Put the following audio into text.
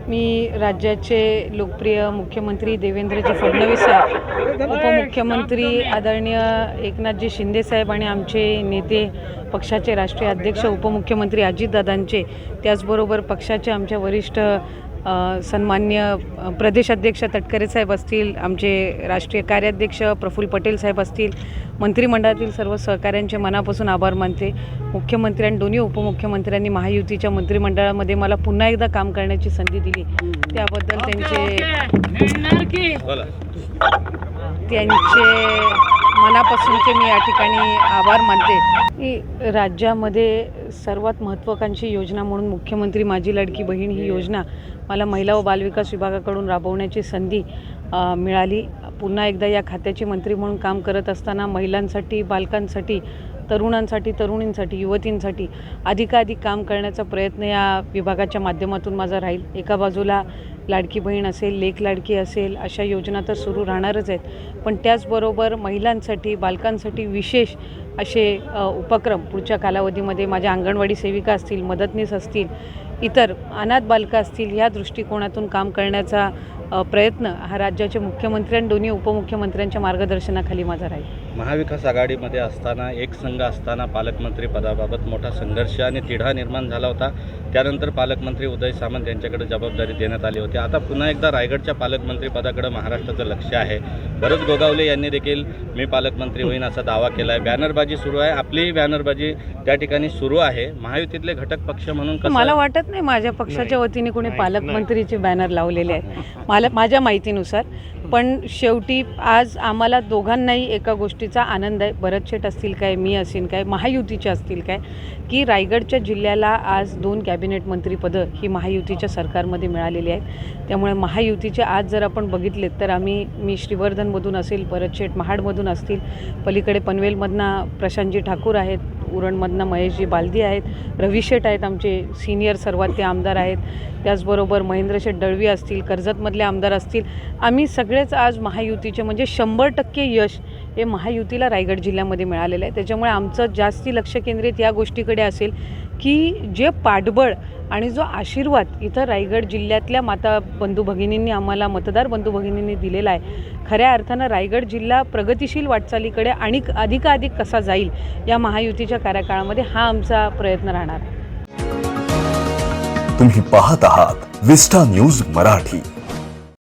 मी राज्याचे लोकप्रिय मुख्यमंत्री देवेंद्रजी फडणवीस साहेब, उपमुख्यमंत्री आदरणीय एकनाथजी शिंदे साहेब आणि आमचे नेते पक्षाचे राष्ट्रीय अध्यक्ष उपमुख्यमंत्री अजितदादांचे, त्याचबरोबर पक्षाचे आमच्या वरिष्ठ सन्मान्य प्रदेशाध्यक्ष तटकरे साहेब असतील, आमचे राष्ट्रीय कार्याध्यक्ष प्रफुल्ल पटेल साहेब असतील, मंत्रिमंडळातील सर्व सहकाऱ्यांचे मनापासून आभार मानते। मुख्यमंत्री आणि दोन्ही उपमुख्यमंत्र्यांनी महायुतीच्या मंत्रिमंडळामध्ये मला पुन्हा एकदा काम करण्याची संधी दिली, त्याबद्दल त्यांचे मनापासूनचे मी या ठिकाणी आभार मानते। राज्यामध्ये सर्वात महत्त्वाकांक्षी योजना म्हणून मुख्यमंत्री माझी लाडकी बहीण ही योजना मला महिला व बालविकास विभागाकडून राबवण्याची संधी मिळाली। पुन्हा एकदा या खात्याची मंत्री म्हणून काम करत असताना महिलांसाठी, बालकांसाठी, तरुणांसाठी, तरुणींसाठी, युवतींसाठी अधिकाधिक काम करण्याचा प्रयत्न या विभागाच्या माध्यमातून माझा राहील। एका बाजूला लाडकी बहीण असेल, लेक लाडकी असेल, अशा योजना तर सुरू राहणारच आहेत, पण त्याचबरोबर महिलांसाठी, बालकांसाठी विशेष असे उपक्रम पुढच्या कालावधीमध्ये माझ्या अंगणवाडी सेविका असतील, मदतनीस असतील, इतर अनाथ बालकं असतील, या दृष्टिकोनातून काम करण्याचा प्रयत्न हा राज्याचे मुख्यमंत्री आणि दोन्ही उपमुख्यमंत्र्यांच्या मार्गदर्शनाखाली माझा राहील। महाविकास आघाडीमध्ये असताना, एक संघ असताना पालकमंत्री पदाबाबत मोठा संघर्ष आणि तिढा निर्माण झाला होता। त्यानंतर पालकमंत्री उदय सामंत यांच्याकडे जबाबदारी देण्यात आली होती। आता पुन्हा एकदा रायगडच्या पालकमंत्री पदाकडे महाराष्ट्राचं लक्ष आहे। भरत गोगावले यांनी देखील मी पालकमंत्री होईन असा दावा केला आहे। बॅनरबाजी सुरू आहे, आपलीही बॅनरबाजी त्या ठिकाणी सुरू आहे। महायुतीतले घटक पक्ष म्हणून मला वाटत नाही माझ्या पक्षाच्या वतीने कोणी पालकमंत्रीचे बॅनर लावलेले आहेत माझ्या माहितीनुसार, पण शेवटी आज आम्हाला दोघांनाही एका गोष्टीचा आनंद आहे, भरत शेठ असतील काय, मी असेल काय, महायुतीचे असतील काय, की रायगडच्या जिल्ह्याला आज 2 कॅबिनेट मंत्रीपदं ही महायुतीच्या सरकारमध्ये मिळालेली आहेत। त्यामुळे महायुतीचे आज जर आपण बघितलेत तर मी श्रीवर्धनमधून असेल, भरत शेठ महाडमधून असतील, पलीकडे पनवेलमधनं प्रशांतजी ठाकूर आहेत, उरणमधनं महेशजी बालदी आहेत, रवी शेठ आहेत, आमचे सिनियर सर्वात ते आमदार आहेत, त्याचबरोबर महेंद्र शेठ दळवी असतील, कर्जतमधले आमदार असतील, आम्ही सगळेच आज महायुतीचे, म्हणजे 100% यश हे महायुतीला रायगड जिल्ह्यामध्ये मिळालेलं आहे। त्याच्यामुळे आमचं जास्ती लक्ष केंद्रित या गोष्टीकडे असेल की जे पाठबळ आणि जो आशीर्वाद इथं रायगड जिल्ह्यातल्या माता बंधू भगिनींनी आम्हाला, मतदार बंधू भगिनींनी दिलेला आहे, खऱ्या अर्थानं रायगड जिल्हा प्रगतिशील वाटचालीकडे आणि अधिकाधिक कसा जाईल या महायुतीच्या कार्यकाळामध्ये हा आमचा प्रयत्न राहणार आहे। तुम्ही पाहत आहात विस्टा न्यूज मराठी।